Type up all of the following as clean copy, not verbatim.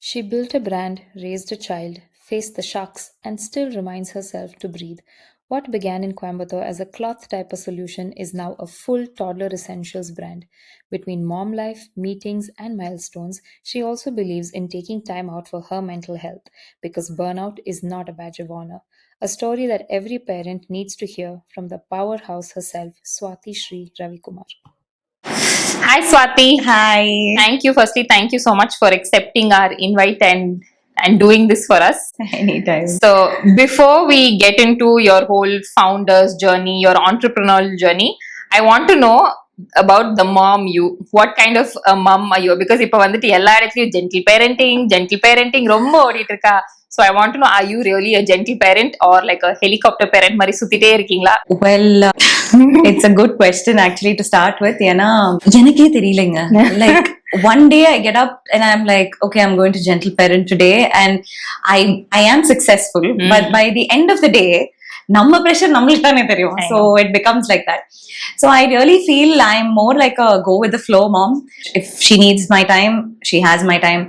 She built a brand, raised a child, faced the shocks, and still reminds herself to breathe. What began in Coimbatore as a cloth diaper solution is now a full toddler essentials brand. Between mom life, meetings, and milestones, she also believes in taking time out for her mental health because burnout is not a badge of honor. A story that every parent needs to hear from the powerhouse herself, Swati Sri Ravikumar. Hi, Swati. Hi. Thank you so much for accepting our invite and doing this for us. Anytime. So, before we get into your whole founder's journey, your entrepreneurial journey, I want to know about the mom you. What kind of a mom are you? Because இப்போ வந்துட்டு எல்லா இடத்துலயும் gentle parenting ரொம்ப ஓடிட்டு இருக்கா. So I want to know, are you really a gentle parent or like a helicopter parent மாதிரி சுத்திட்டே இருக்கீங்களா? Well, it's a good question actually to start with. ஏன்னா எனக்கே தெரியலங்க. Like one day I get up and I'm like, okay, I'm going to gentle parent today and I am successful. But by the end of the day, நம்ம pressure நம்மளுக்கு தானே தெரியும். So it becomes like that. So I really feel I'm more like a go with the flow mom. If she needs my time, she has my time.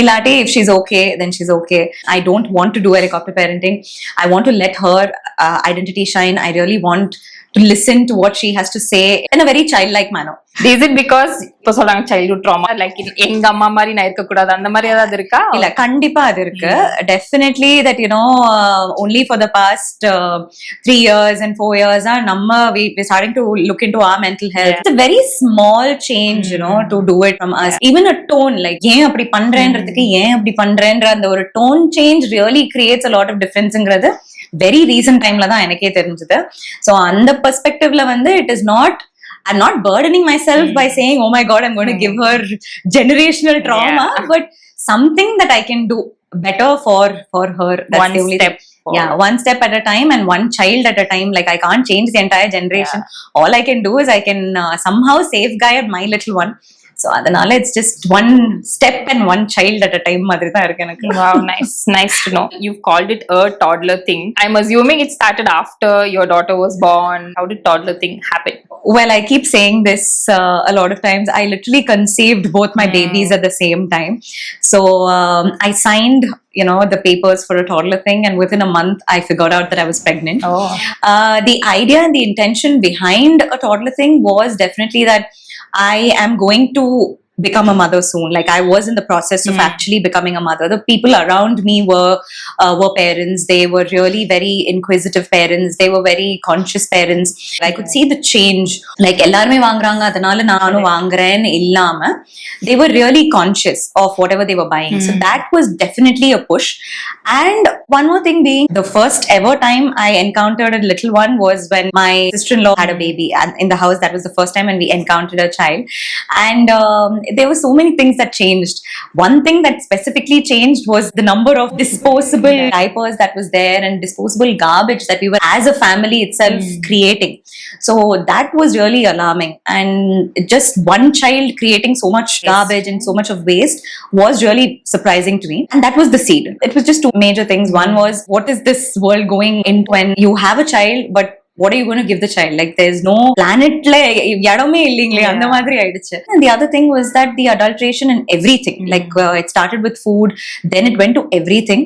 Ilati, if she's okay, then she's okay. I don't want to do helicopter parenting. I want to let her identity shine. I really want to listen to what she has to say in a very childlike manner. Is it because இப்போ சொல்றாங்க childhood trauma like எங்க அம்மா மாதிரி நான் இருக்க கூடாது அந்த மாதிரி ஏதாவது இருக்கா? இல்ல கண்டிப்பா அது இருக்கு. Definitely that only for the past 3 years and 4 years நம்ம we're starting to look into our mental health. It's a very small change to do it from us. Even a tone like ஏன் அப்படி பண்றேன்றதுக்கு ஏன் அப்படி பண்றேன்ற அந்த ஒரு tone change really creates a lot of differenceங்கிறது very recent டைம்ல தான் எனக்கே தெரிஞ்சது. ஸோ அந்த பெர்ஸ்பெக்டிவ்ல வந்து it is not I'm not burdening myself by saying, oh my God, I'm going to give her generational trauma, but something that I can do better for her. That's one the only step. Yeah, one step at a time and one child at a time. Like I can't change the entire generation. All I can do is I can somehow safeguard my little one. So adanale it's just one step and one child at a time madri dhaan irukku enakku. Wow, nice to know. You've called it a toddler thing. I'm assuming it started after your daughter was born. How did toddler thing happen? Well, I keep saying this a lot of times. I literally conceived both my babies at the same time. So I signed the papers for a toddler thing, and within a month I figured out that I was pregnant. The idea and the intention behind a toddler thing was definitely that I am going to become a mother soon. Like I was in the process of actually becoming a mother. The people around me were parents. They were really very inquisitive parents. They were very conscious parents. I could see the change. Like எல்லாருமே வாங்குறாங்க அதனால நானும் வாங்குறேன் இல்லாம they were really conscious of whatever they were buying. So that was definitely a push. And one more thing being, the first ever time I encountered a little one was when my sister-in-law had a baby and in the house. That was the first time when we encountered a child. And there were so many things that changed. One thing that specifically changed was the number of disposable diapers that was there and disposable garbage that we were as a family itself creating. So that was really alarming, and just one child creating so much garbage and so much of waste was really surprising to me. And that was the seed. It was just two major things. One was, what is this world going into when you have a child, but what are you going to give the child? Like there's no planet yadame illingle andha madri aiduchu. And the other thing was that the adulteration in everything, like it started with food, then it went to everything.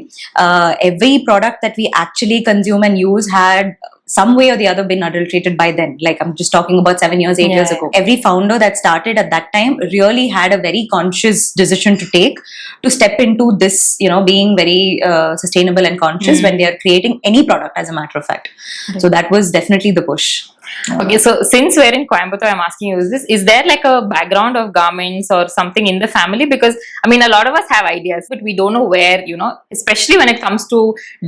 Every product that we actually consume and use had some way or the other been adulterated by then. Like I'm just talking about 7 years, 8 years ago. Every founder that started at that time really had a very conscious decision to take to step into this, being very sustainable and conscious when they are creating any product, as a matter of fact. So that was definitely the push. Okay, so since we're in Coimbatore, I'm asking you is there like a background of garments or something in the family? Because I mean, a lot of us have ideas, but we don't know where, especially when it comes to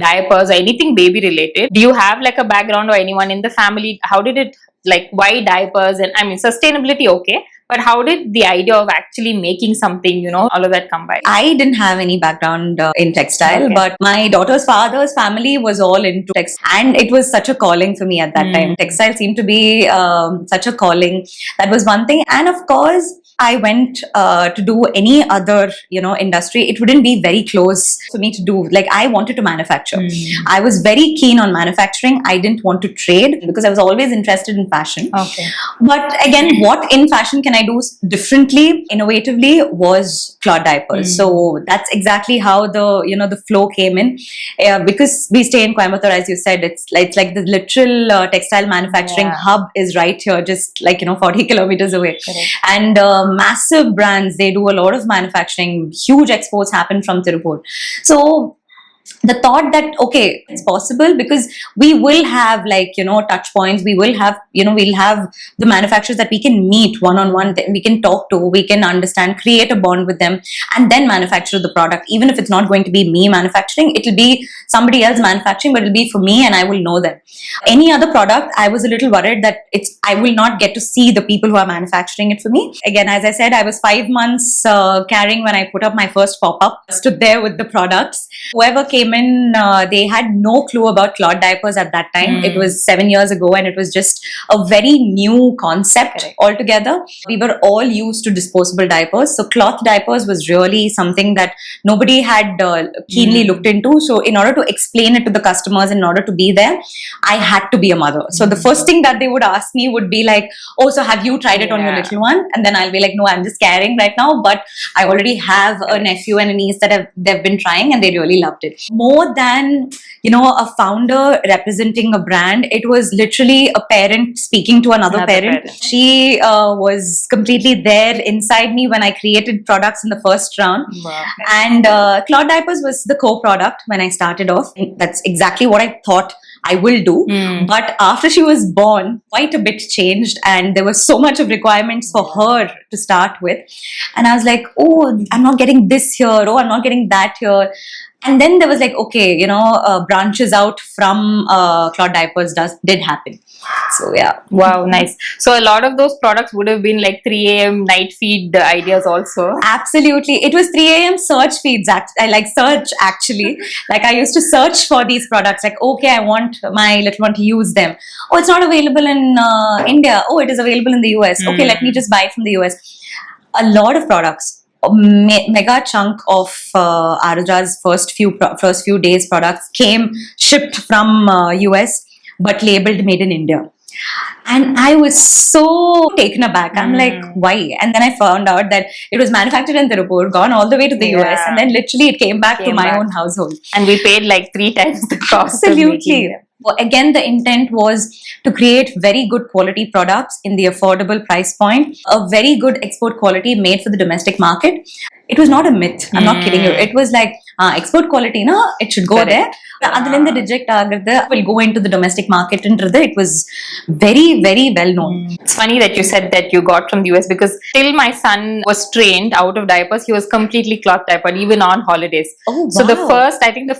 diapers or anything baby related. Do you have like a background or anyone in the family? How did it, like, why diapers? And I mean, sustainability, okay. But how did the idea of actually making something, all of that come by? I didn't have any background in textile, but my daughter's father's family was all into textile. And it was such a calling for me at that time. Textile seemed to be such a calling. That was one thing. And of course, I went to do any other, industry, it wouldn't be very close for me to do. Like I wanted to manufacture. I was very keen on manufacturing. I didn't want to trade because I was always interested in fashion. Okay. But again, what in fashion can I do differently, innovatively, was cloth diapers. So that's exactly how the flow came in. Because we stay in Coimbatore, as you said, it's like the literal textile manufacturing hub is right here, just like 40 kilometers away. Correct. And massive brands, they do a lot of manufacturing. Huge exports happen from Tirupur. So the thought that okay, it's possible, because we will have touch points, we'll have the manufacturers that we can meet one-on-one, we can talk to, we can understand, create a bond with them, and then manufacture the product. Even if it's not going to be me manufacturing, it'll be somebody else manufacturing, but it'll be for me and I will know them. Any other product, I was a little worried that I will not get to see the people who are manufacturing it for me. Again, as I said, I was 5 months carrying when I put up my first pop-up, stood there with the products. Whoever came in, they had no clue about cloth diapers at that time. It was 7 years ago, and it was just a very new concept altogether. We were all used to disposable diapers, so cloth diapers was really something that nobody had keenly looked into. So in order to explain it to the customers, in order to be there, I had to be a mother. So the first thing that they would ask me would be like, oh, so have you tried it on your little one? And then I'll be like, no, I'm just carrying right now, but I already have a nephew and a niece that they've been trying, and they really loved it. More than a founder representing a brand, it was literally a parent speaking to another parent. She was completely there inside me when I created products in the first round. Wow. And cloth diapers was the co-product when I started off. That's exactly what I thought I will do. But after she was born, quite a bit changed, and there was so much of requirements for her to start with. And I was like, oh, I'm not getting this here. Oh, I'm not getting that here. And then there was like, okay, branches out from cloth diapers did happen. So yeah. Wow, nice. So a lot of those products would have been like 3 a.m. night feed ideas also. Absolutely. It was 3 a.m. search feeds. I like search actually. Like I used to search for these products. Like, okay, I want my little one to use them. Oh, it's not available in India. Oh, it is available in the US. Okay, let me just buy it from the US. A lot of products. A mega chunk of Aruja's first few days products came shipped from US, but labeled made in India. And I was so taken aback. I'm like, why? And then I found out that it was manufactured in Tirupur, gone all the way to the US, and then literally it came back to my own household. And we paid like 3 times the cost. Absolutely. Well, again, the intent was to create very good quality products in the affordable price point, a very good export quality made for the domestic market. It was not a myth. I'm not kidding you. It was like export quality, it should go there. Adalinde reject agradhu will go into the domestic market. It was very, very well known. It's funny that you said that you got from the US, because till my son was trained out of diapers, he was completely cloth diapered, even on holidays. Oh, wow. So the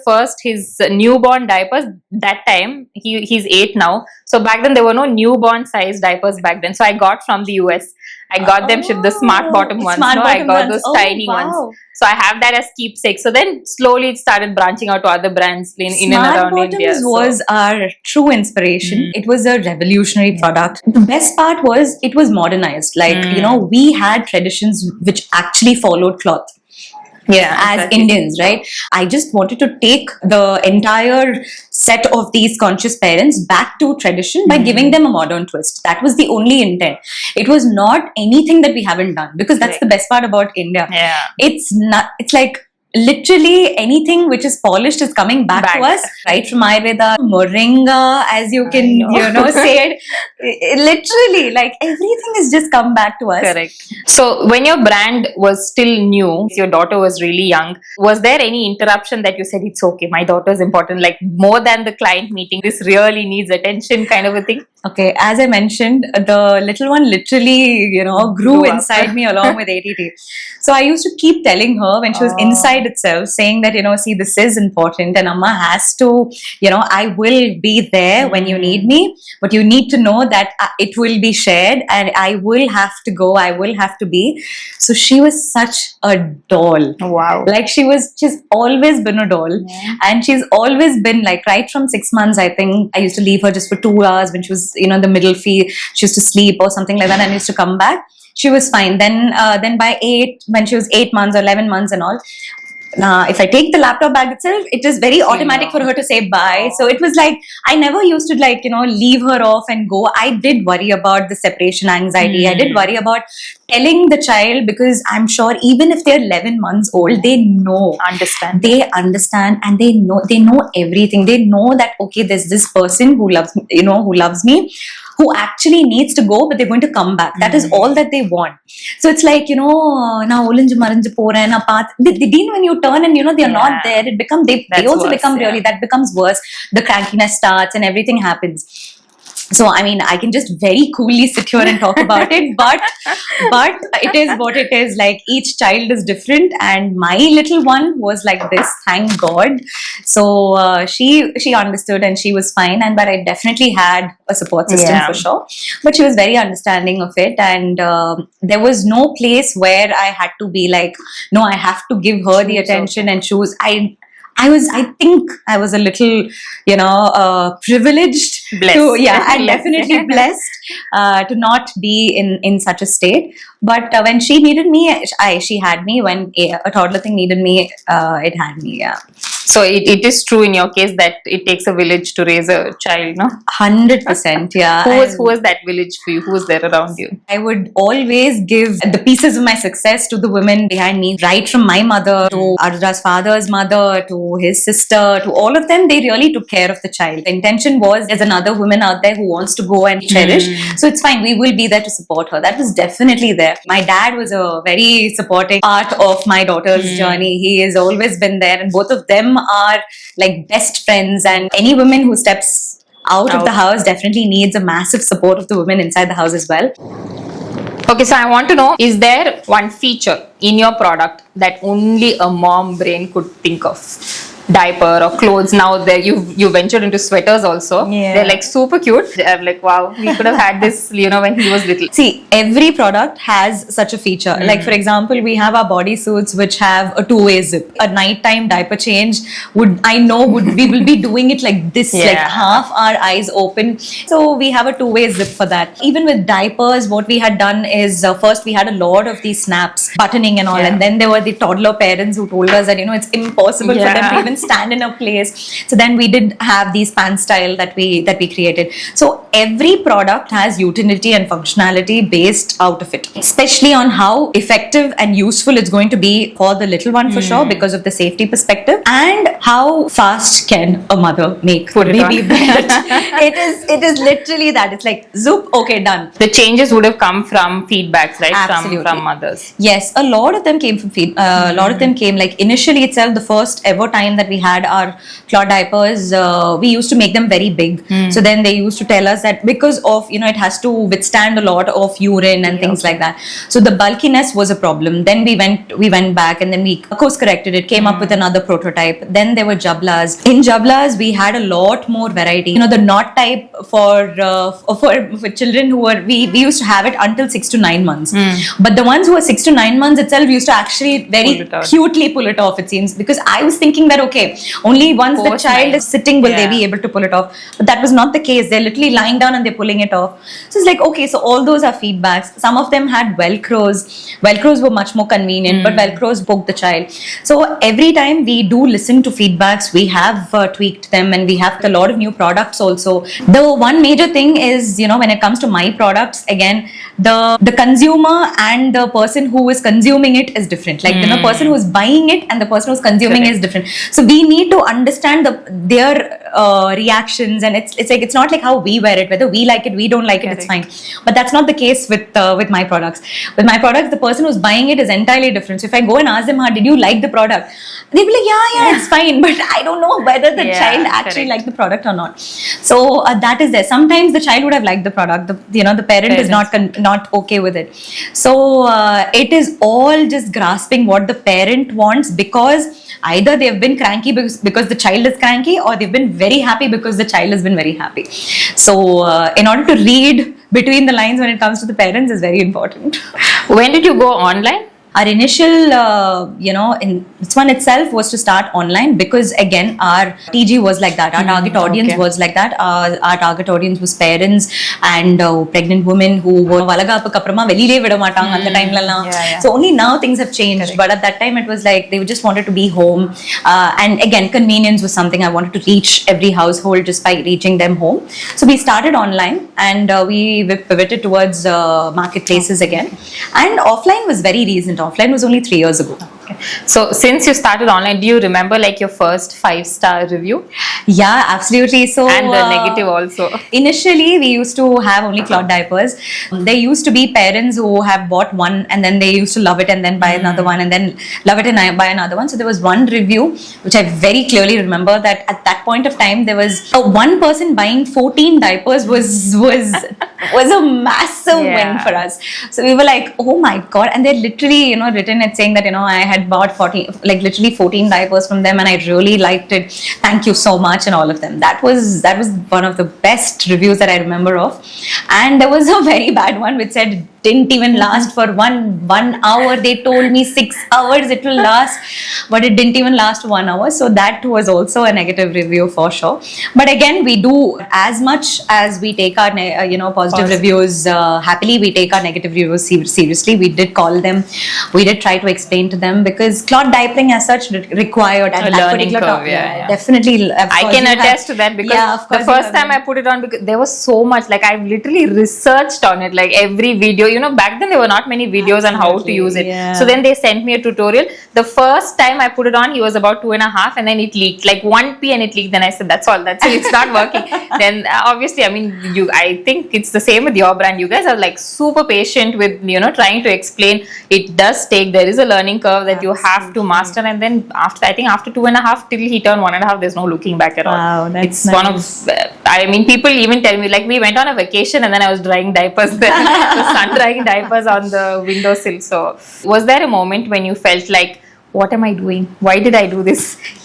first his newborn diapers, that time, he's 8 now. So back then there were no newborn size diapers back then. So I got from the US. I got them shipped, the smart bottom ones. I got those tiny ones. So I have that as keepsake. So then slowly it started branching out to other brands in and around India. Smart Bottoms was our true inspiration. It was a revolutionary product. The best part was it was modernized. Like, we had traditions which actually followed cloth. As Indians, right? I just wanted to take the entire set of these conscious parents back to tradition by giving them a modern twist. That was the only intent. It was not anything that we haven't done, because that's the best part about India. It's like literally anything which is polished is coming back to us, right from Ayurveda, Moringa, as you can say it. Literally, like everything has just come back to us. Correct. So when your brand was still new, your daughter was really young, was there any interruption that you said, it's okay, my daughter is important, like more than the client meeting, this really needs attention kind of a thing? Okay, as I mentioned, the little one literally, grew inside me along with ATT. So I used to keep telling her when she was inside itself, saying that, see, this is important, and Amma has to, I will be there when you need me, but you need to know that it will be shared, and I will have to go, I will have to be. So she was such a doll. Wow. Like she's always been a doll. And she's always been like, right from 6 months, I think, I used to leave her just for 2 hours when she was, the middle feed, she used to sleep or something like that, and I used to come back. She was fine. Then by 8, when she was 8 months or 11 months and all, if I take the laptop bag itself, it is very automatic for her to say bye. So it was like, I never used to like, leave her off and go. I did worry about the separation anxiety. I did worry about telling the child, because I'm sure even if they're 11 months old, they Understand. they understand, and they know everything. They know that, okay, there's this person who loves me, who actually needs to go, but they're going to come back. That is all that they want. So it's like, now olinju maranju poren na path. Then when you turn and they're not there, they also worse, become really, that becomes worse. The crankiness starts and everything happens. So I mean, I can just very coolly sit here and talk about it, but it is what it is. Like, each child is different, and my little one was like this, thank God. So she understood and she was fine, but I definitely had a support system for sure. But she was very understanding of it, and there was no place where I had to be like, no, I have to give her the attention and choose. I think I was a little, privileged. Blessed. And definitely blessed to not be in such a state. But when she needed me, she had me. When a toddler thing needed me, it had me. Yeah. So it is true in your case that it takes a village to raise a child, no? 100%. Yeah. Who was that village for you? Who was there around you? I would always give the pieces of my success to the women behind me, right from my mother to Ardra's father's mother to his sister, to all of them. They really took care of the child. The intention was, there's another woman out there who wants to go and cherish. So it's fine. We will be there to support her. That was definitely there. My dad was a very supporting part of my daughter's journey. He has always been there, and both of them are like best friends. And any woman who steps out of the house definitely needs a massive support of the women inside the house as well. Okay, so I want to know, is there one feature in your product that only a mom brain could think of? Diaper or clothes. Now there you ventured into sweaters also. Yeah. They're like super cute. I'm like, wow, we could have had this, when he was little. See, every product has such a feature. Like, for example, we have our bodysuits which have a two-way zip. A nighttime diaper change we will be doing it like this, like half our eyes open. So we have a two-way zip for that. Even with diapers, what we had done is first we had a lot of these snaps, buttoning and all, and then there were the toddler parents who told us that it's impossible for them to even stand in a place. So then we did have these pant style that we created. So every product has utility and functionality based out of it, especially on how effective and useful it's going to be for the little one for sure, because of the safety perspective, and how fast can a mother make baby bed. It is literally that. It's like zoop, okay, done. The changes would have come from feedbacks, right? Absolutely. From mothers. Yes, a lot of them came from a lot of them came like initially itself. The first ever time that we had our cloth diapers, we used to make them very big. So then they used to tell us that because of it has to withstand a lot of urine and things like that. So the bulkiness was a problem. Then we went back and then we course corrected it, came up with another prototype. Then there were jablas. In jablas, we had a lot more variety. The knot type for children who were we used to have it until 6 to 9 months. But the ones who were 6 to 9 months itself, we used to actually very cutely pull it off, it seems, because I was thinking that okay, only once the child is sitting will they be able to pull it off. But that was not the case. They're literally lying down and they're pulling it off. So it's like, okay, so all those are feedbacks. Some of them had velcros. Velcros were much more convenient, but velcros poked the child. So every time we do listen to feedbacks, we have tweaked them, and we have a lot of new products also. The one major thing is, when it comes to my products, again, the consumer and the person who is consuming it is different. Like the person who's buying it and the person who's consuming is different. So we need to understand their reactions, and it's not like how we wear it. Whether we like it, we don't like it, it's fine. But that's not the case with my products. With my products, the person who's buying it is entirely different. So if I go and ask them, did you like the product? They'll be like, yeah, it's fine. But I don't know whether the child actually liked the product or not. So that is there. Sometimes the child would have liked the product. The parent is not okay with it. So it is all just grasping what the parent wants, because either they've been cranky because the child is cranky, or they've been very happy because the child has been very happy. So in order to read between the lines when it comes to the parents is very important. When did you go online? our initial, this one itself was to start online because again, our TG was like that. Our target audience was like that. Our target audience was parents and pregnant women who were valagaapukku apprama velile vida maatanga அந்த டைம்ல எல்லாம். So only now things have changed. But at that time it was like they just wanted to be home. And again, convenience was something I wanted to reach every household just by reaching them home. So we started online and we pivoted towards marketplaces again. And offline was very recent. Offline was only 3 years ago. So since you started online, do you remember like your first 5-star review? Yeah, absolutely. So and the negative also. Initially we used to have only cloth diapers. There used to be parents who have bought one and then they used to love it and then buy another one and then love it and buy another one. So there was one review which I very clearly remember that at that point of time there was one person buying 14 diapers was a massive win for us. So we were like, oh my god. And they literally, written it saying that, I had bought 14 diapers from them and I really liked it. Thank you so much and all of them. That was one of the best reviews that I remember of. And there was a very bad one which said didn't even last for one hour. They told me 6 hours it will last, but it didn't even last 1 hour. So that was also a negative review for sure. But again, we do as much as we take our positive reviews happily, we take our negative reviews seriously. We did call them, we did try to explain to them because cloth diapering as such required at that particular curve, definitely. I can attest to that because the first time I put it on, because there was so much, like I've literally researched on it, like every video, back then there were not many videos on how to use it. So then they sent me a tutorial. The first time I put it on, he was about 2.5 and then it leaked, like 1p and it leaked. Then I said, that's it, it's not working. Then obviously, I mean, I think it's the same with your brand. You guys are like super patient with, trying to explain. It does take, there is a learning curve that you have to master, and then after 2.5 till he turned 1.5, there's no looking back at all. Wow, that's it's nice. One of, I mean, people even tell me, like we went on a vacation and then I was drying diapers there. Sun drying diapers on the windowsill. So was there a moment when you felt like, what am I doing? Why did I do this?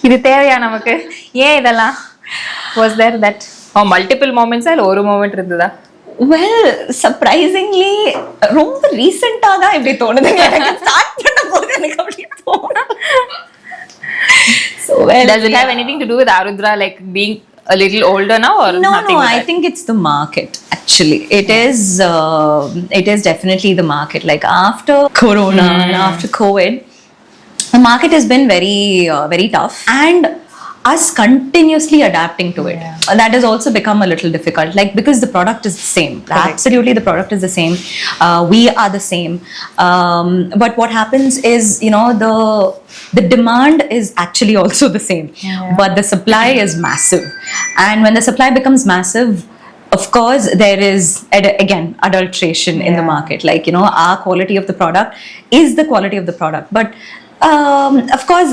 இது தேவையா நமக்கு? ஏன் இதெல்லாம்? Was there that or multiple moments or ஒரு moment இருந்ததா? Well, surprisingly ரொம்ப ரீசெண்டா தான் இப்படி தோணுதுங்க. எனக்கு ஸ்டார்ட் பண்ணும்போது எனக்கு அப்படி தோணும். So well, does it have anything to do with Arudra like being a little older now or nothing? No, I think it's the market. Actually, it is definitely the market. Like after Corona and after COVID, the market has been very very tough, and us continuously adapting to it, that has also become a little difficult, like because the product is the same. Absolutely, the product is the same. We are the same, but what happens is, the demand is actually also the same, but the supply is massive, and when the supply becomes massive, of course there is again adulteration in the market. Like, our quality of the product is the quality of the product, but of course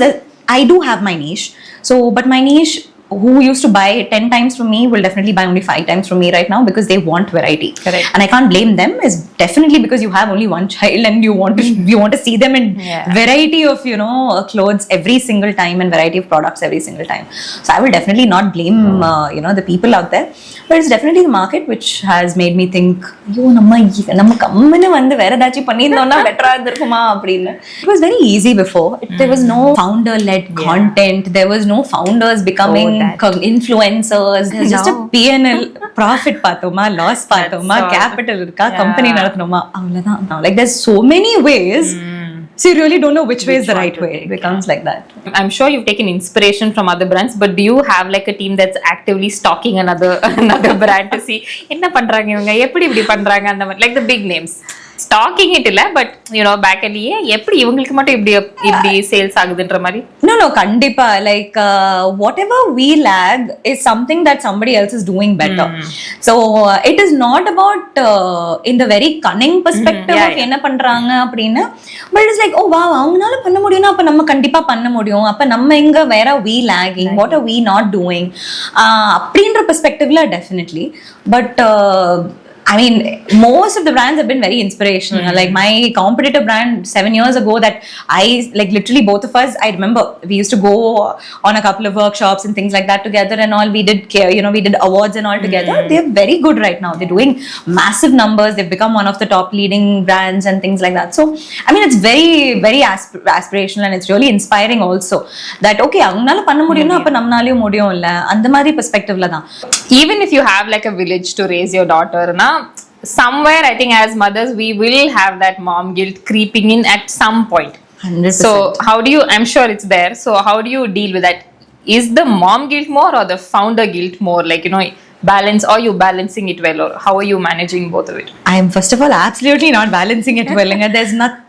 I do have my niche. So, but my niche, who used to buy 10 times from me will definitely buy only 5 times from me right now because they want variety. Correct. And I can't blame them. It's definitely because you have only one child and you want to see them in variety of clothes every single time and variety of products every single time. So I will definitely not blame the people out there, but it's definitely the market which has made me think, நம்ம கம்மனு வந்து வேற ஏதாச்சும் பண்ணியிருந்தோம்னா பெட்டரா இருந்திருக்குமா அப்படின்னு. It was very easy before. There was no founder led content. There was no founders becoming influencers. There's just a P&L, profit பார்த்தோமா, loss பார்த்தோமா, capital இருக்கா, company நடத்தணுமா, அவ்வளவுதான். Like there's so many ways. So you really don't know which way is the right way. It becomes like that. I'm sure you've taken inspiration from other brands, but do you have like a team that's actively stalking another brand to see என்ன பண்றாங்க இவங்க, எப்படி இப்படி பண்றாங்க, அந்த மாதிரி, like the big names? Stalking it இல்ல, but back end எப்படி இவங்களுக்கு மட்டும் இப்படி சேல்ஸ் ஆகுதுன்ற மாதிரி? No, கண்டிப்பா. Like whatever we lag is something that somebody else is doing better. So it is not about in the very cunning perspective of என்ன பண்றாங்க அப்படின்னு, but it's like, oh wow, அவங்கனால பண்ண முடியும்னா அப்ப நம்ம கண்டிப்பா பண்ண முடியும். அப்ப நம்ம எங்க வேற we lagging, what are we not doing அப்படின்ற perspectiveல definitely. But I mean, most of the brands have been very inspirational. Like my competitor brand 7 years ago, that I like literally both of us. I remember we used to go on a couple of workshops and things like that together and all. We did care, we did awards and all together. They're very good right now. They're doing massive numbers. They've become one of the top leading brands and things like that. So I mean, it's very very aspirational, and it's really inspiring also. That okay, avangala panna mudiyum appa namnaliyum mudiyum illa andha mari perspective la dhaan. Even if you have like a village to raise your daughter, somewhere I think as mothers we will have that mom guilt creeping in at some point. 100%. So how do you, I'm sure it's there, so how do you deal with that? Is the mom guilt more or the founder guilt more, like balance, or you balancing it well, or how are you managing both of it? I am first of all absolutely not balancing it well. And there's nothing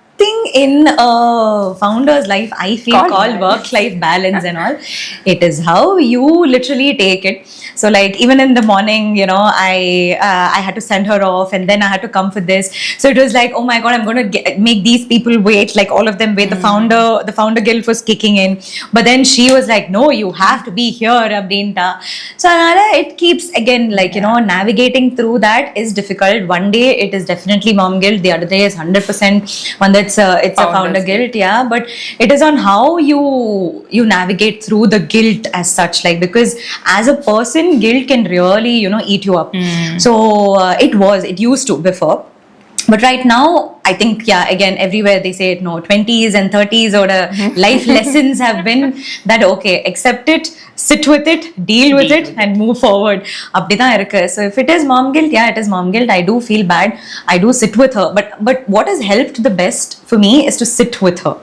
in a founder's life I feel called work-life balance and all. It is how you literally take it. So like even in the morning, I had to send her off, and then I had to come for this. So it was like, oh my god, I'm going to make these people wait, like all of them wait. The founder guilt was kicking in, but then she was like, no, you have to be here, abdinta. So it keeps again, like navigating through that is difficult. One day it is definitely mom guilt, the other day is 100% one that's it's a founder guilt. Yeah, but it is on how you navigate through the guilt as such, like, because as a person guilt can really eat you up. So it used to before, but right now I think, yeah, again, everywhere they say it, 20s and 30s or life lessons have been that okay, accept it, sit with it, deal with it, and move forward. Abdida irukku. So if it is mom guilt, yeah, it is mom guilt. I do feel bad. I do sit with her. But what has helped the best for me is to sit with her.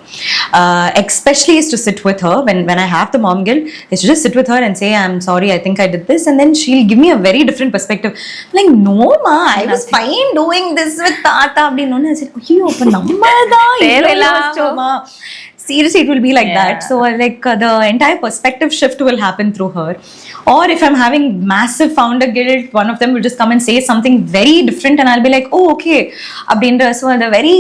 Especially is to sit with her when I have the mom guilt, is to just sit with her and say, I'm sorry, I think I did this, and then she'll give me a very different perspective. Like, no ma, I was fine doing this with Tata. Abdinu I said, ஐயோ அப்ப நம்ம தான் seriously, it will be like that. So like the entire perspective shift will happen through her. Or if I'm having massive founder guilt, one of them will just come and say something very different, and I'll be like, oh okay, abdindra. So the very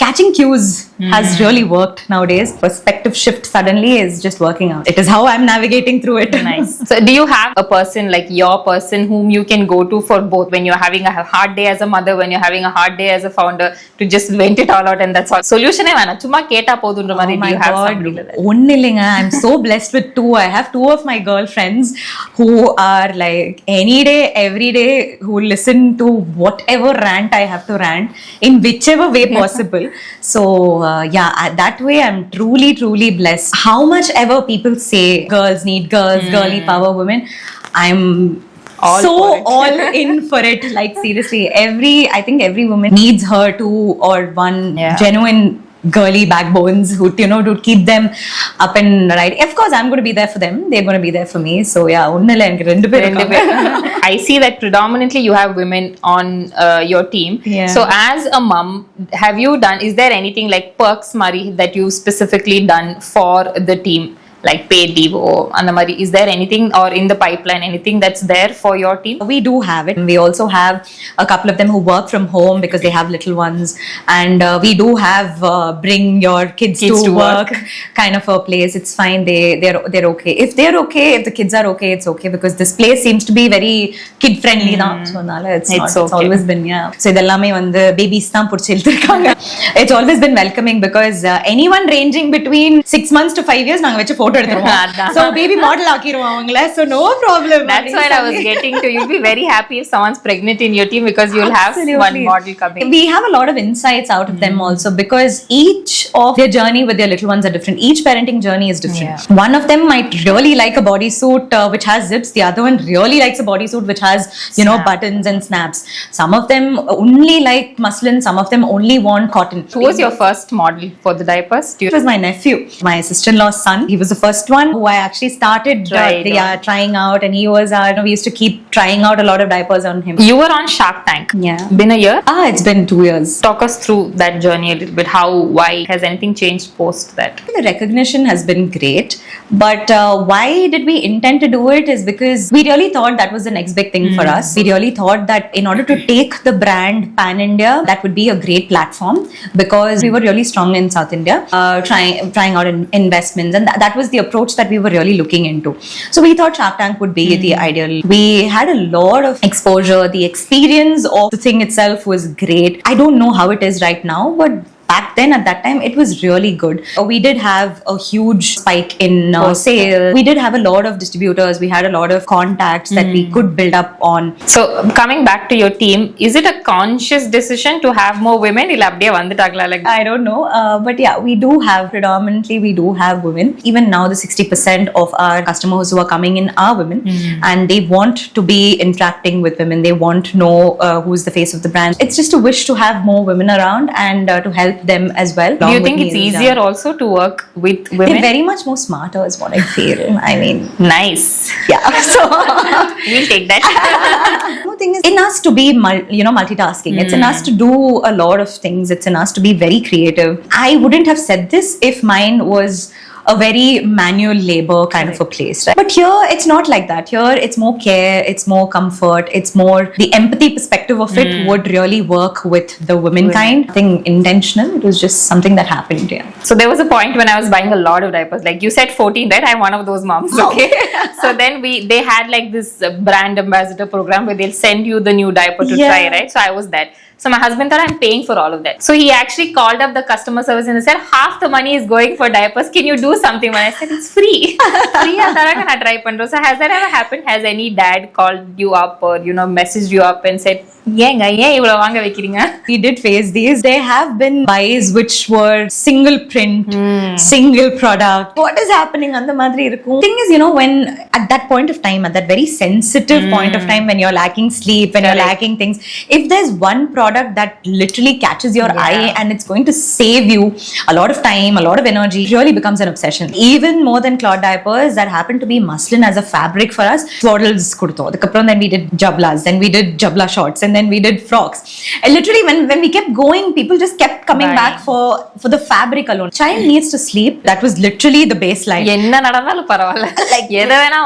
catching cues has really worked nowadays. Perspective shift suddenly is just working out. It is how I'm navigating through it. Nice. So do you have a person, like your person, whom you can go to for both, when you're having a hard day as a mother, when you're having a hard day as a founder, to just vent it all out and that's all? Solution e vena, chumma keta podundra mari. Do you have somebody like that? Onnillinga, I'm so blessed with two. I have two of my girlfriends who are like any day, every day, who listen to whatever rant I have to rant in whichever way possible. So yeah, that way I'm truly, truly blessed. How much ever people say girls need girls, girly power women, I'm all in for it. Like seriously, I think every woman needs her two or one genuine girly backbones who to keep them up and right. Of course I'm going to be there for them, they're going to be there for me. So yeah, onnilla enku rendu per I see that predominantly you have women on your team. So as a mom, have you done, is there anything like perks mari that you specifically done for the team, like paid leave or andamari? Is there anything, or in the pipeline, anything that's there for your team? We do have it. We also have a couple of them who work from home because they have little ones, and we do have bring your kids to work kind of a place. It's fine. They're okay. If they're okay, if the kids are okay, it's okay, because this place seems to be very kid friendly now. So it's always been so idellame vande babies dhaan pudichu ilthirukanga. It's always been welcoming, because anyone ranging between 6 months to 5 years naanga vechu photo eduthuruvom. So baby model aakiruvom avangala. So no problem. That's what I was getting to. You'll be very happy if someone's pregnant in your team, because you'll have one model coming. We have a lot of insights out of them also, because each of their journey with their little ones are different. Each parenting journey is different. One of them might really like a bodysuit which has zips. The other one really likes a bodysuit which has buttons and snaps. Some of them only like muslin, some of them only want cotton. Who was your first model for the diapers? It was my nephew, my sister-in-law's son. He was the first one who I actually started trying out, and he was we used to keep trying out a lot of diapers on him. You were on Shark Tank. Been a year? It's been 2 years. Talk us through that journey a little bit. How, why, has anything changed post that? The recognition has been great, but why did we intend to do it is because we really thought that was the next big thing for us. We really thought that in order to take the brand pan India, that would be a great platform, because we were really strong in South India, trying out investments, and that was the approach that we were really looking into. So we thought Shark Tank would be the ideal. We had a lot of exposure. The experience of the thing itself was great. I don't know how it is right now, but back then at that time it was really good. We did have a huge spike in sales. We did have a lot of distributors. We had a lot of contacts that we could build up on. So coming back to your team, is it a conscious decision to have more women? Illa apdiye vandutaagala like I don't know, but yeah, we do have women. Even now the 60% of our customers who are coming in are women, and they want to be interacting with women. They want to know who's the face of the brand. It's just a wish to have more women around and to help them as well. Do you think it's easier also to work with women? They're very much more smarter is what I feel. I mean, Nice. yeah. So We'll take that. the thing is in us to be multitasking. It's in us to do a lot of things. It's in us to be very creative. I wouldn't have said this if mine was a very manual labor kind of a place, right? But here it's not like that. Here it's more care, it's more comfort, it's more the empathy perspective of it would really work with the womankind. Nothing intentional. It was just something that happened. Yeah. So there was a point when I was buying a lot of diapers. Like you said 14, right? I'm one of those moms. Okay. So then they had like this brand ambassador program where they'll send you the new diaper to try, right? So I was that. So my husband thought I'm paying for all of that. So he actually called up the customer service and they said, half the money is going for diapers. Can you do something? And I said, it's free. Free I try pandro. So has that ever happened? Has any dad called you up or, messaged you up and said, We did face these. There have been buys which were single print, single product. What is happening on the madri irukum? Thing is, when at that point of time, at that very sensitive point of time when you're lacking sleep, when you're lacking things, if there's one product that literally catches your eye and it's going to save you a lot of time, a lot of energy, it really becomes an obsession. Even more than cloth diapers, that happened to be muslin as a fabric for us. Swaddles kurto. Then we did jablas, then we did jabla shorts, and then we did frocks. And literally when we kept going, people just kept coming back for the fabric alone. Child needs to sleep. That was literally the baseline. என்ன நடந்தாலும் பரவாயில்ல. Like எதை வேணா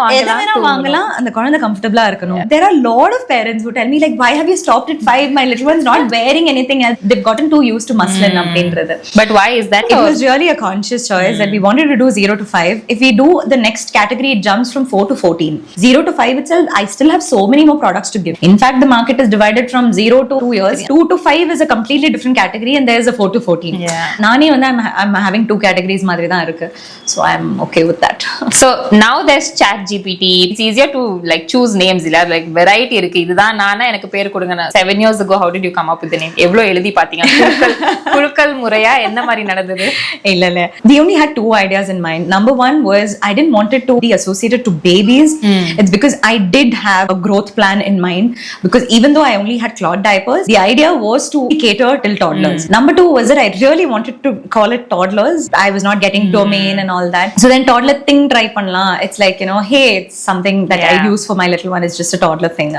வாங்கலாம், அந்த குழந்தை comfortable இருக்கணும். There are a lot of parents who tell me like, why have you stopped at 5? My little one's not wearing anything else. They've gotten too used to muslin அப்படின்றது. But why is that? It was really a conscious choice that we wanted to do 0 to 5. If we do the next category, it jumps from 4 to 14. 0 to 5 itself, I still have so many more products to give. In fact, the market is divided from 0 to 2 years. 2 to 5 is a completely different category, and there's a 4 to 14. Yeah. Nani I'm having 2 categories madri dhaan irukku. So I'm okay with that. So now there's ChatGPT. It's easier to like choose names illa, like variety irukku. Idhaan naana enakku per kodunga. 7 years ago, how did you come up with the name? Evlo eludi pathinga? Kulkal muraya enna mari nadadhu? Illa. We only had 2 ideas in mind. Number 1 was I didn't want it to be associated to babies. It's because I did have a growth plan in mind, because even though I only had cloth diapers, the idea was to cater till toddlers. Number 2 was that I really wanted to call it toddlers. I was not getting domain and all that. So then toddler thing try panla. It's like, hey, it's something that I use for my little one. It's just a toddler thing.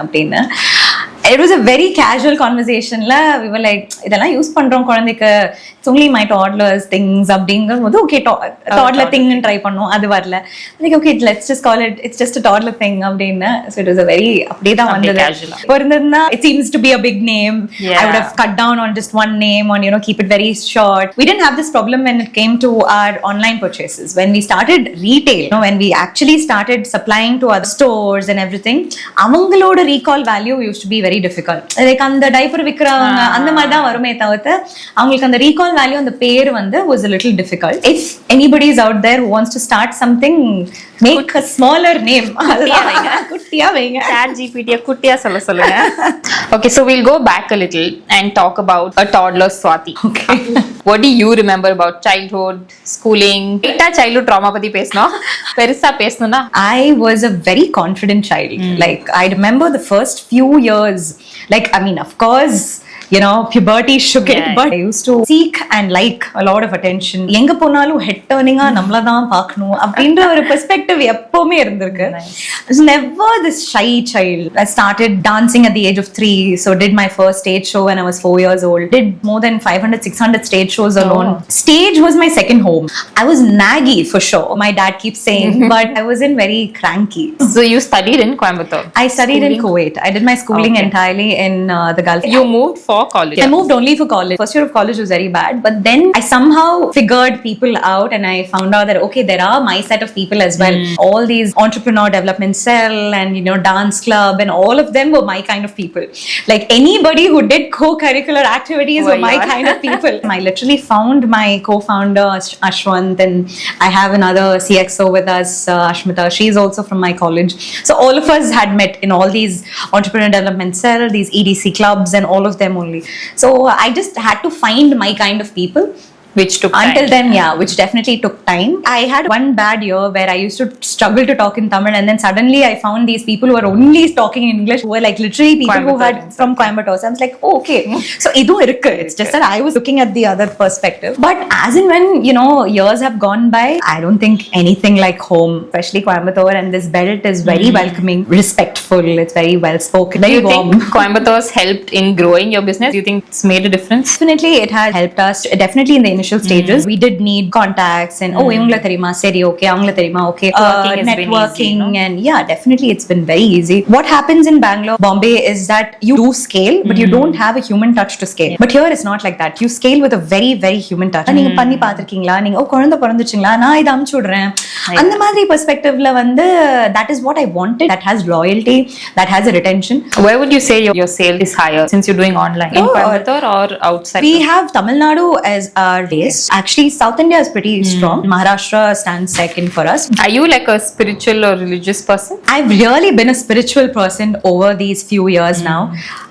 It was a very casual conversation. We were like, இதெல்லாம் use பண்றோம் குழந்தைக்கு, it's only my toddlers things அப்படிங்கும்போது okay, toddler thing ன்னு try பண்ணோம், அது வரல. Like okay, let's just call it, it's just a toddler thing அப்படின்னு. So it was a very அப்படியே தான் வந்தது. இப்போ இருந்ததுன்னா it seems to be a big name. I would have cut down on just one name, on keep it very short. We didn't have this problem when it came to our online purchases. When we started retail, when we actually started supplying to other stores and everything, அவங்களோட recall value used to be very difficult. Like அந்த diaper விக்கிறவங்க அந்த மாதிரி தான் வருமே தவிர்த்து அவங்களுக்கு அந்த recall value அந்த பேர் was a little difficult. If anybody is out there who wants to start something, make a smaller name. குட்டியா வைங்க. ChatGPT குட்டியா சொல்லுங்க. Okay, so we'll go back a little and talk about a toddler Swati. Okay. What do you remember about childhood, schooling? Childhood trauma பத்தி பேசணும். பெருசா பேசணும்னா I was a very confident child. Like I remember the first few years, like I mean, of course, puberty shook it, but I used to seek and like a lot of attention. எங்க போனாலும் head turning நம்மள தான் பார்க்கணும் அப்படின்ற ஒரு perspective எப்பவுமே இருந்திருக்கு. I was never this shy child. I started dancing at the age of 3, so did my first stage show when I was 4 years old. Did more than 500-600 stage shows alone. Stage was my second home. I was naggy for sure, my dad keeps saying, but I wasn't very cranky. So you studied in Coimbatore? I studied in Kuwait. I did my schooling entirely in the Gulf. You moved for for college? I moved only for college. First year of college was very bad, but then I somehow figured people out and I found out that okay, there are my set of people as well. All these entrepreneur development cell and dance club and all of them were my kind of people. Like anybody who did co-curricular activities were my kind of people. I literally found my co-founder Ashwant, and I have another CXO with us, Ashmita. She's also from my college. So all of us had met in all these entrepreneur development cell, these EDC clubs and all of them only. So I just had to find my kind of people. Which took Until time. then, yeah, which definitely took time. I had one bad year where I used to struggle to talk in Tamil, and then suddenly I found these people who were only talking in English, who were like literally people who had from Coimbatore. So I was like, oh, okay. So idu irukku. It's just that I was looking at the other perspective. But as and when years have gone by, I don't think anything like home, especially Coimbatore, and this belt is very welcoming, respectful. It's very well spoken, Do very you warm. think Coimbatore's helped in growing your business? Do you think it's made a difference? Definitely it has helped us, definitely in the initial stages. We did need contacts and ivangala theriyuma seri okay avangala theriyuma okay, Networking has been networking easy, no? and yeah, definitely it's been very easy. What happens in Bangalore, Bombay is that you do scale but you don't have a human touch to scale. But here it's not like that. You scale with a very very human touch. நீங்க பண்ணி பாத்திருக்கீங்களா, நீங்க குழந்தை பிறந்துச்சுங்களா, நான் இத அனுப்பிச்சு விடுறேன், அந்த மாதிரி பெர்ஸ்பெக்டிவ்ல வந்து that is what I wanted. That has loyalty, that has a retention. Where would you say your sale is higher since you're doing online? In Coimbatore or outside? We have Tamil Nadu as our base. Actually, South India is pretty strong. Maharashtra stands second for us. Are you like a spiritual or religious person? I've really been a spiritual person over these few years now.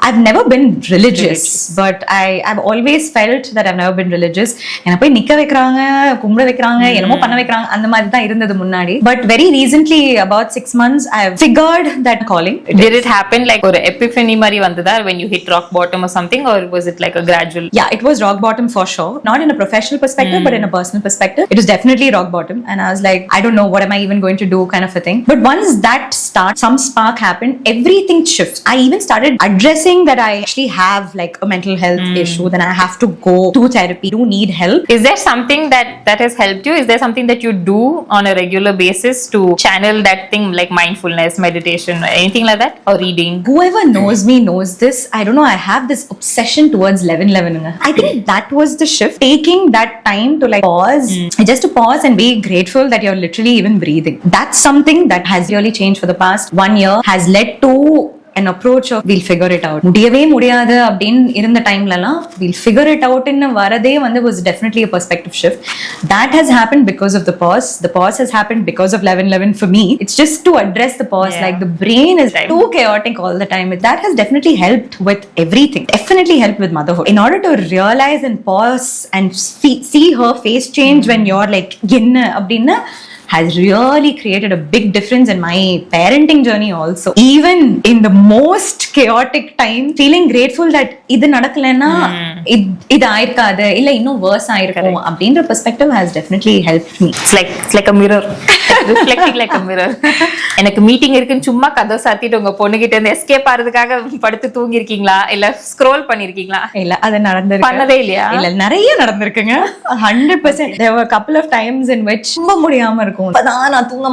I've never been religious, but I've always felt that I've never been religious. என்ன போய் நிக்க வைக்கறாங்க, கும்பிட வைக்கறாங்க, என்னமோ பண்ண வைக்கறாங்க, அந்த மாதிரி தான் இருந்தது முன்னாடி. But very recently, about 6 months, I've figured that calling. Did it happen like or epiphany mari vandada when you hit rock bottom or something, or was it like a gradual? Yeah, it was rock bottom for sure. Not in a professional perspective, but in a personal perspective. It was definitely rock bottom. And I was like, I don't know, what am I even going to do kind of a thing. But once that starts, some spark happened, everything shifts. I even started addressing that I actually have like a mental health issue, then I have to go to therapy, do need help. Is there something that has helped you? Is there something that you do on a regular basis to channel that thing like mindfulness, meditation, anything like that, or reading? Whoever knows me knows this. I don't know, I have this obsession towards 11:11. I think that was the shift. Taking that time to like pause, just to pause and be grateful that you're literally even breathing. That's something that has really changed for the past 1 year, has led to an approach of we'll figure it out. முடியவே முடியாது அப்படின்னு இருந்த டைம்லலாம் we'll figure it out ன்னு வரதே வந்து was definitely a perspective shift. That has happened because of the pause. The pause has happened because of 11:11 for me. It's just to address the pause. Yeah. Like the brain is too chaotic all the time. That has definitely helped with everything. Definitely helped with motherhood. In order to realize and pause and see her face change when you're like என்ன அப்படின்னா has really created a big difference in my parenting journey also. Even in the most chaotic time, feeling grateful that இது நடக்கலன்னா இது ஆயிருக்காது, இல்ல இன்னும் worse ஆயிருக்கும் அப்படின்ற perspective has definitely helped me. It's like a mirror. Reflecting like a mirror. எனக்கு meeting இருக்குன்னு சும்மா கதவை சாத்திட்டு உங்க பொண்ணுகிட்ட இருந்து எஸ்கேப் ஆறதுக்காக படுத்து தூங்கி இருக்கீங்களா, இல்ல ஸ்க்ரோல் பண்ணிருக்கீங்களா? இல்ல அது நடந்திருக்கு. பண்ணதே இல்லையா? இல்ல நிறைய நடந்திருக்குங்க. 100%. There were a couple of times in which ரொம்ப முடியாம இருக்கும். அப்பதான் நான் தூங்க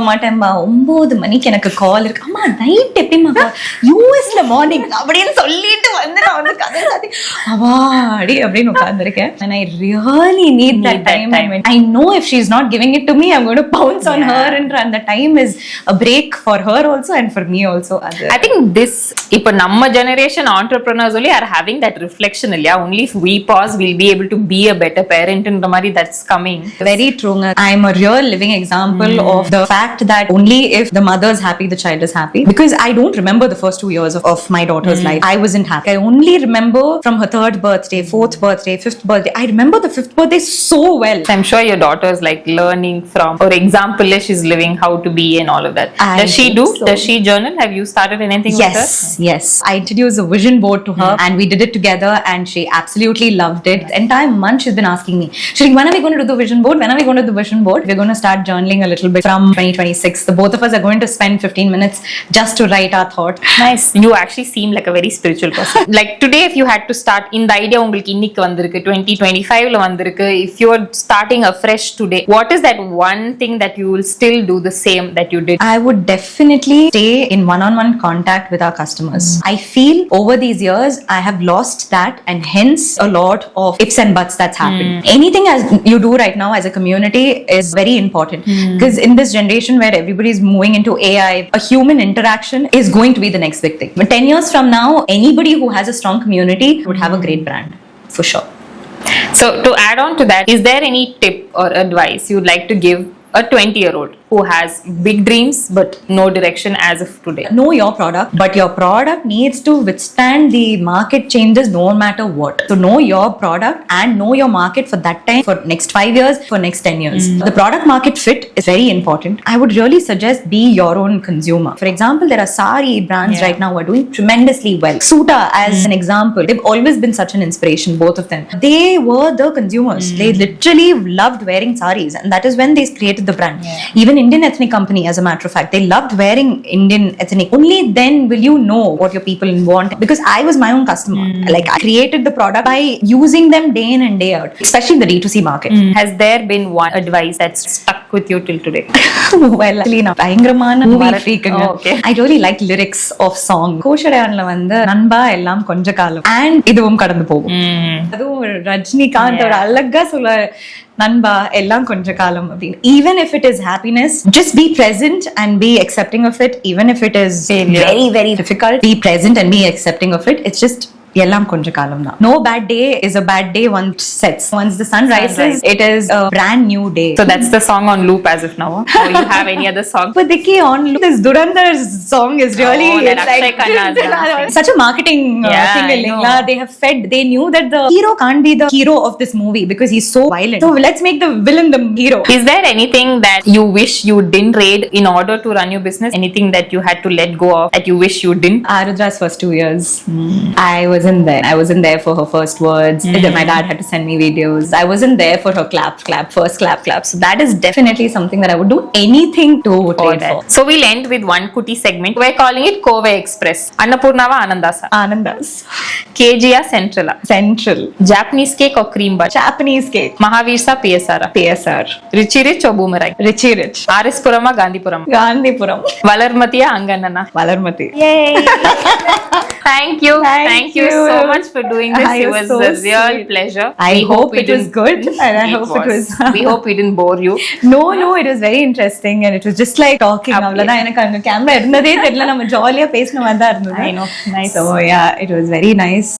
மாட்டேன்பா. 9 மணிக்கு எனக்கு கால் இருக்கு. அம்மா நைட் எப்படிமா யூஎஸ்ல மார்னிங் அப்படின்னு சொல்லிட்டு வந்து நான் வந்து கதை சாத்தி அவாடி அப்படின்னு உட்கார்ந்துருக்கேன். And I really need that time. I know if she's not giving it to me, I'm going to pounce on her, and the time is a break for her also and for me also. I think this இப்ப நம்ம generation entrepreneurs only are having that reflection இல்லையா? Only if we pause we'll be able to be a better parent ன்ற மாதிரி that's coming. Very true. I'm a real living example of the fact that only if the mother's happy, the child is happy. Because I don't remember the first 2 years of my daughter's life. I wasn't happy. I only remember from her 3rd birthday, 4th birthday, 5th birthday. I remember the 5th birthday so well. I'm sure your daughter's like learning from or example she's living how to be and all of that. Does she do? So. Does she journal? Have you started anything with her? Yes. I introduced a vision board to her and we did it together and she absolutely loved it. The entire month she's been asking me, Shri, when are we going to do the vision board? When are we going to do the vision board? We're going to start journaling a little bit from 2026. The both of us are going to spend 15 minutes just to write our thought. Nice. You actually seem like a very spiritual person. Like today if you had to start in the idea உங்களுக்கு இன்னைக்கு வந்திருக்கு 2025ல வந்திருக்கு, if you are starting afresh today, what is that one thing that that you will still do the same that you did? I would definitely stay in one-on-one contact with our customers. I feel over these years I have lost that, and hence a lot of ifs and buts that's happened. Anything as you do right now as a community is very important, because in this generation where everybody is moving into AI, a human interaction is going to be the next big thing. But 10 years from now, anybody who has a strong community would have a great brand for sure. So to add on to that, is there any tip or advice you'd like to give a 20-year-old who has big dreams but no direction as of today? Know your product, but your product needs to withstand the market changes no matter what. So know your product and know your market for that time, for next 5 years, for next 10 years. The product market fit is very important. I would really suggest be your own consumer. For example, there are sari brands right now who are doing tremendously well. Suta as an example, they've always been such an inspiration, both of them. They were the consumers. They literally loved wearing saris, and that is when they created the brand. Even Indian ethnic company, as a matter of fact, they loved wearing Indian ethnic. Only then will you know what your people want, because I was my own customer. Like, I created the product by using them day in and day out, especially in the D2C market. Has there been one advice that's stuck with you till today? Well, actually, நான் பயங்கரமான movie freak. Okay. I really like lyrics of song. கோஷடையான்ல வந்து நண்பா எல்லாம் கொஞ்ச காலம் and இதுவும் கடந்து போகும். அதுவும் ரஜினிகாந்த் ஒரு அழகா சொல்ல நண்பா எல்லாம் கொஞ்ச காலம் அப்படின்னு. Even if it is happiness, just be present and be accepting of it. Even if it is very, very difficult, be present and be accepting of it. It's just எல்லாம் கொஞ்ச காலம் தான். No bad day is a bad day once sets. Once the sun rises, it is a brand new day. So that's the song on loop as of now. Or you have any other song? But Dikki on this Durandar song is really that it's like Akshay Khanna's dancing. such a marketing Yeah, thing. I know. They have fed. They knew that the hero can't be the hero of this movie because he's so violent. So let's make the villain the hero. Is there anything that you wish you didn't read in order to run your business? Anything that you had to let go of that you wish you didn't? Arudra's first 2 years, I wasn't there. I wasn't there for her first words. My dad had to send me videos. I wasn't there for her first clap. So that is definitely something that I would do anything to trade for. So we'll end with one kuti segment. We're calling it Kove Express. Annapurnava Anandasa. Anandas. KGA Centrala. Central. Japanese cake or cream bun? Japanese cake. Mahavirsa PSR. PSR. Richie Rich or Boomerang? Richie Rich. RS Purama Gandhipuram. Gandhipuram. Valarmatiya Anganana. Valarmati. Yay! Thank you. Thank you so much for doing this. It was so a real sweet. pleasure. I hope it was didn't- good, and I hope it was. We hope we didn't bore you. No, it was very interesting, and it was just like talking. அவ்வளவுதான், எனக்கு அங்க camera இருந்ததே தெரியல, நம்ம ஜாலியா பேசின மாதிரி தான் இருந்தது. I know. Nice. So yeah, it was very nice.